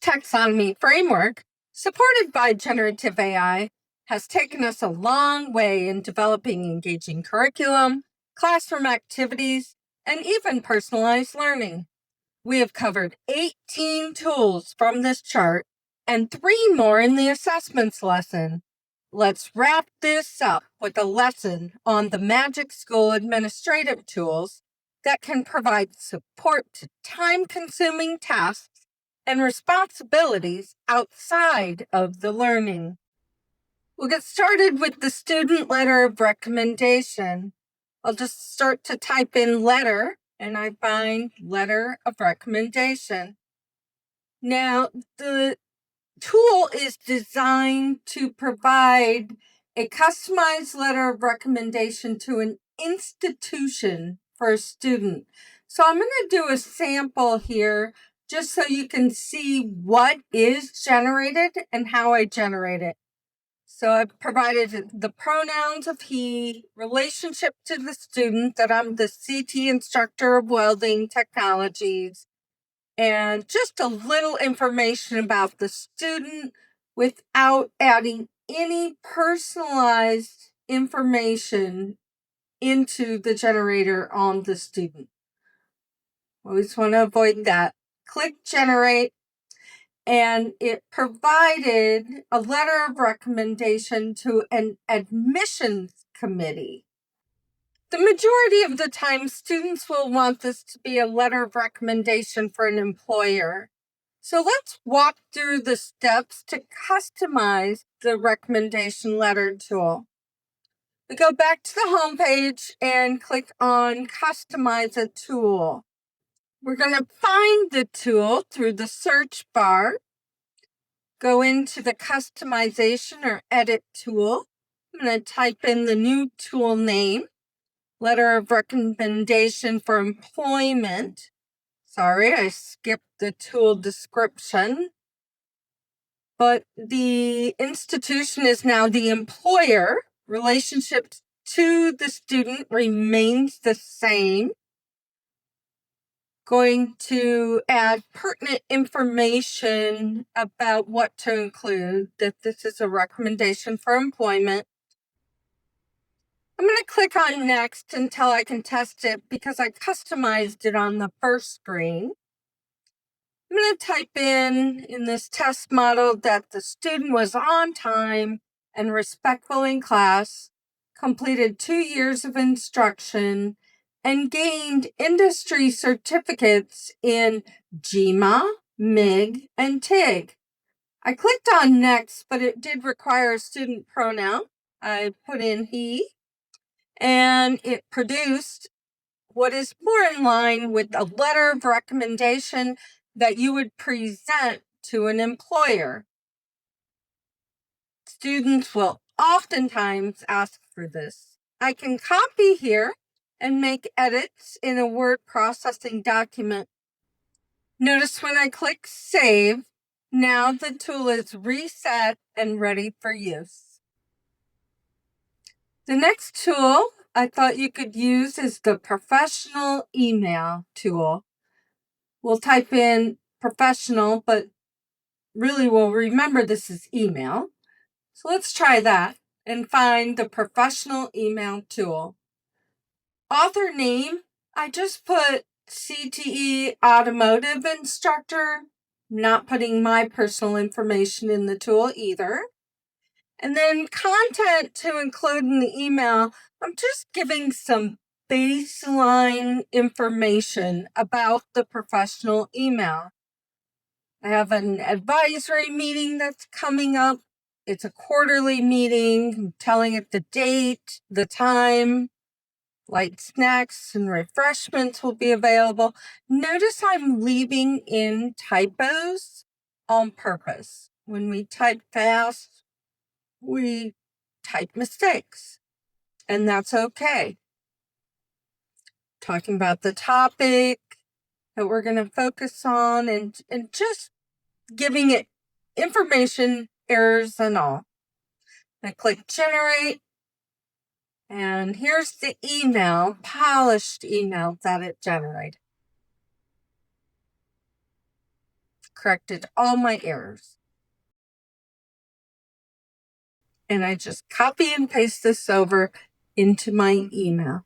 taxonomy framework, supported by generative AI, has taken us a long way in developing engaging curriculum, classroom activities, and even personalized learning. We have covered 18 tools from this chart and 3 more in the assessments lesson. Let's wrap this up with a lesson on the MagicSchool administrative tools that can provide support to time-consuming tasks and responsibilities outside of the learning. We'll get started with the student letter of recommendation. I'll just start to type in letter, and I find letter of recommendation. Now, the tool is designed to provide a customized letter of recommendation to an institution for a student. So I'm going to do a sample here just so you can see what is generated and how I generate it. So I've provided the pronouns of he, relationship to the student, that I'm the CT instructor of Welding Technologies, and just a little information about the student without adding any personalized information into the generator on the student. Always want to avoid that. Click generate, and it provided a letter of recommendation to an admissions committee. The majority of the time, students will want this to be a letter of recommendation for an employer. So let's walk through the steps to customize the recommendation letter tool. We go back to the home page and click on Customize a Tool. We're going to find the tool through the search bar. Go into the Customization or Edit tool. I'm going to type in the new tool name, Letter of Recommendation for Employment. Sorry, I skipped the tool description. But the institution is now the employer. Relationship to the student remains the same. Going to add pertinent information about what to include, that this is a recommendation for employment. I'm going to click on Next until I can test it because I customized it on the first screen. I'm going to type in this test model that the student was on time and respectful in class, completed 2 years of instruction, and gained industry certificates in GMA, MIG, and TIG. I clicked on Next, but it did require a student pronoun. I put in he, and it produced what is more in line with a letter of recommendation that you would present to an employer. Students will oftentimes ask for this. I can copy here and make edits in a word processing document. Notice when I click Save, now the tool is reset and ready for use. The next tool I thought you could use is the Professional Email tool. We'll type in professional, but really we'll remember this is email. So let's try that and find the Professional Email tool. Author name, I just put CTE Automotive instructor, not putting my personal information in the tool either. And then content to include in the email, I'm just giving some baseline information about the professional email. I have an advisory meeting that's coming up. It's a quarterly meeting. I'm telling it the date, the time. Light snacks and refreshments will be available. Notice I'm leaving in typos on purpose. When we type fast, we type mistakes, and that's okay. Talking about the topic that we're going to focus on and just giving it information, errors and all. I click generate, and here's the email, polished email that it generated. corrected all my errors. And I just copy and paste this over into my email.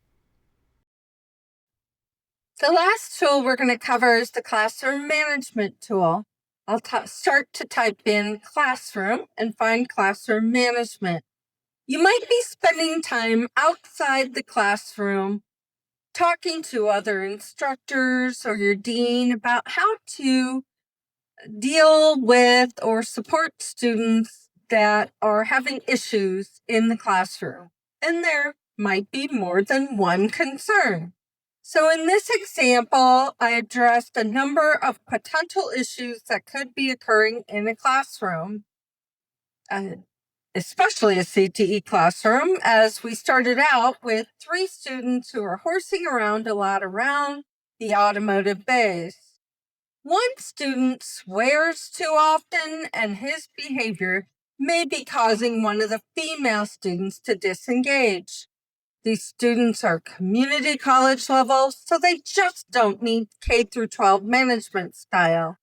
The last tool we're going to cover is the classroom management tool. I'll start to type in classroom and find classroom management. You might be spending time outside the classroom talking to other instructors or your dean about how to deal with or support students that are having issues in the classroom. And there might be more than one concern. So in this example, I addressed a number of potential issues that could be occurring in a classroom, especially a CTE classroom, as we started out with 3 students who are horsing around a lot around the automotive base. One student swears too often, and his behavior may be causing one of the female students to disengage. These students are community college level, so they just don't need K-12 management style.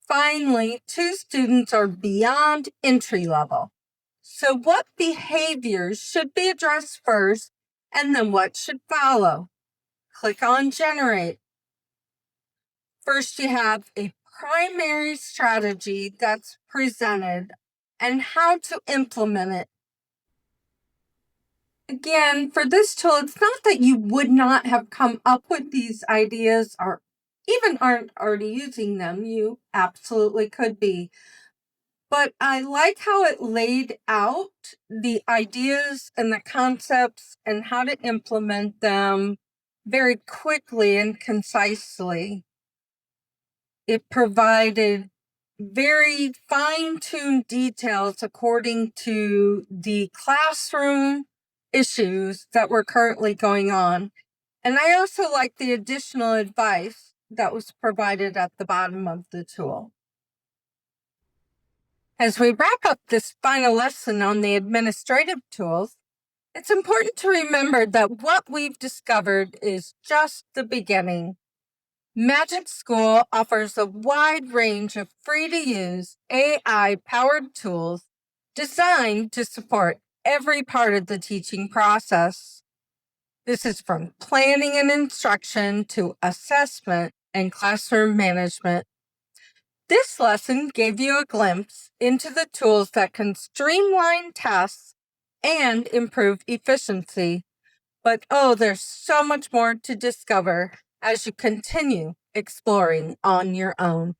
Finally, 2 students are beyond entry level. So what behaviors should be addressed first, and then what should follow? Click on Generate. First, you have a primary strategy that's presented and how to implement it. Again, for this tool, it's not that you would not have come up with these ideas or even aren't already using them. You absolutely could be. But I like how it laid out the ideas and the concepts and how to implement them very quickly and concisely. It provided very fine-tuned details according to the classroom issues that were currently going on. And I also like the additional advice that was provided at the bottom of the tool. As we wrap up this final lesson on the administrative tools, it's important to remember that what we've discovered is just the beginning. MagicSchool offers a wide range of free-to-use AI-powered tools designed to support every part of the teaching process. This is from planning and instruction to assessment and classroom management. This lesson gave you a glimpse into the tools that can streamline tasks and improve efficiency. But there's so much more to discover as you continue exploring on your own.